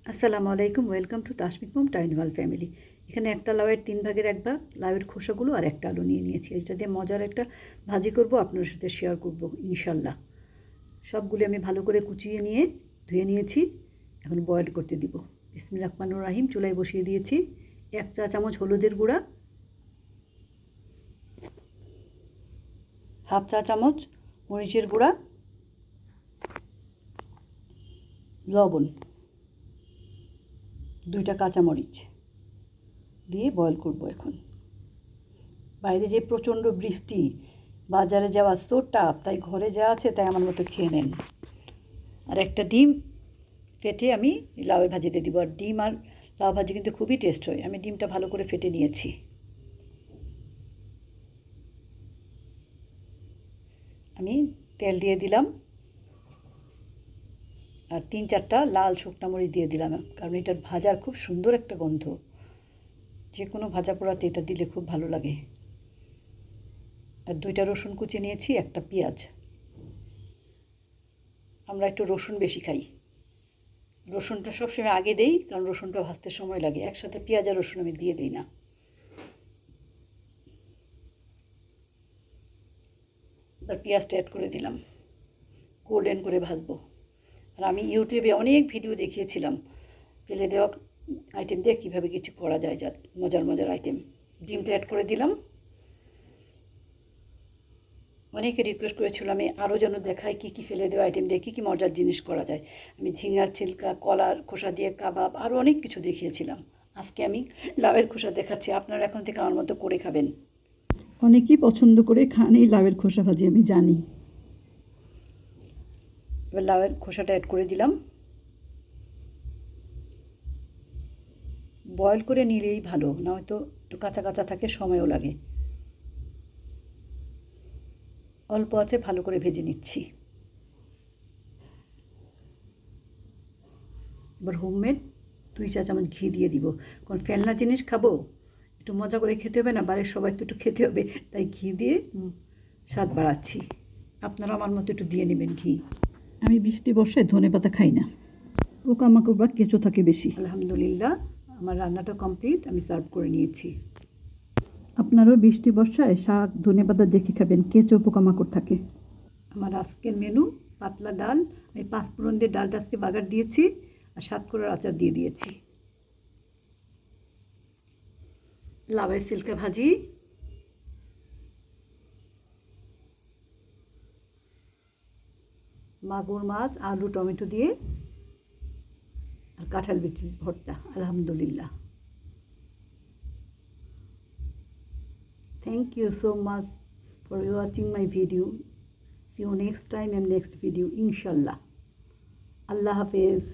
আসসালামু আলাইকুম, welcome to Tasmik mom tiny world family. এখানে একটা লাউয়ের 3 ভাগের 1 ভাগ লাউয়ের খোসাগুলো আর একটা আলু নিয়ে নিয়েছি। এটা দিয়ে মজার একটা ভাজি করব, আপনাদের সাথে শেয়ার করব ইনশাল্লাহ। সবগুলো আমি ভালো করে কুচিয়ে নিয়ে ধুয়ে নিয়েছি। এখন বয়েল করতে দিব। বিসমিল্লাহির রহমানির রহিম। চুলায় বসিয়ে দিয়েছি। 1 চা চামচ হলুদের গুঁড়া, 1/2 চা চামচ মরিচের গুঁড়া, লবণ, 2টা কাঁচামরিচ দিয়ে বয়েল করব। এখন বাইরে যে প্রচণ্ড বৃষ্টি, বাজারে যাওয়া তো টাফ, তাই ঘরে যা আছে তাই আমার মতো খেয়ে নেন। আর একটা ডিম ফেটে আমি লাউয়ের ভাজিতে দিব। আর ডিম আর লাউ ভাজি কিন্তু খুবই টেস্ট হয়। আমি ডিমটা ভালো করে ফেটে নিয়েছি। আমি তেল দিয়ে দিলাম আর 3-4টা লাল শুকনো মরিচ দিয়ে দিলাম, কারণ এটার ভাজার খুব সুন্দর একটা গন্ধ। যে কোনো ভাজা পোড়াতে এটা দিলে খুব ভালো লাগে। আর 2টা রসুন কুচি নিয়েছি, একটা পেঁয়াজ। আমরা একটু রসুন বেশি খাই। রসুনটা সবসময় আগে দেই, কারণ রসুনটা ভাজতে সময় লাগে। একসাথে পেঁয়াজ আর রসুন আমি দিয়ে দিই না। এবার পেঁয়াজটা অ্যাড করে দিলাম, গোল্ডেন করে ভাজবো। আর আমি ইউটিউবে অনেক ভিডিও দেখিয়েছিলাম ফেলে দেওয়া আইটেম দিয়ে কীভাবে কিছু করা যায়, যা মজার মজার আইটেম। ডিমটা অ্যাড করে দিলাম। অনেকে রিকোয়েস্ট করেছিল আমি আরও যেন দেখাই কী কী ফেলে দেওয়া আইটেম দিয়ে কী কী মজার জিনিস করা যায়। আমি ঝিঙার ছিলকা, কলার খোসা দিয়ে কাবাব, আরও অনেক কিছু দেখিয়েছিলাম। আজকে আমি লাউয়ের খোসা দেখাচ্ছি। আপনারা এখন থেকে আমার মতো করে খাবেন। অনেকেই পছন্দ করে খান এই লাউয়ের খোসা ভাজি, আমি জানি। এবার লাউয়ের খোসাটা অ্যাড করে দিলাম। বয়েল করে নিলেই ভালো, নয়তো একটু কাঁচা কাঁচা থাকে, সময়ও লাগে। অল্প আছে ভালো করে ভেজে নিচ্ছি। এবার হোমমেড 2 চা চামচ ঘি দিয়ে দিব, কারণ ফেলনা জিনিস খাবো, একটু মজা করে খেতে হবে না, বাড়ির সবাই তো একটু খেতে হবে, তাই ঘি দিয়ে স্বাদ বাড়াচ্ছি। আপনারা আমার মতো একটু দিয়ে নেবেন ঘি। আমি বৃষ্টি বর্ষায় ধনেপাতা খাই না, পোকামাকড় বা কেঁচো থাকে বেশি। আলহামদুলিল্লাহ, আমার রান্নাটা কমপ্লিট, আমি সার্ভ করে নিয়েছি। আপনারাও বৃষ্টি বর্ষায় শাক ধনেপাতা দেখে খাবেন, কেঁচো পোকামাকড় থাকে। আমার আজকের মেনু পাতলা ডাল, আমি 5 ফোড়ন দিয়ে ডালটা আজকে বাগার দিয়েছি আর 7 কোড়ার আচার দিয়ে দিয়েছি। লাউয়ের সিল্কা ভাজি, মাগুর মাছ, আলু টমেটো দিয়ে, আর কাঁঠাল বিচির ভর্তা। আলহামদুলিল্লাহ। Thank you so much for watching my video. See you next time and next video, inshallah. Allah Hafiz.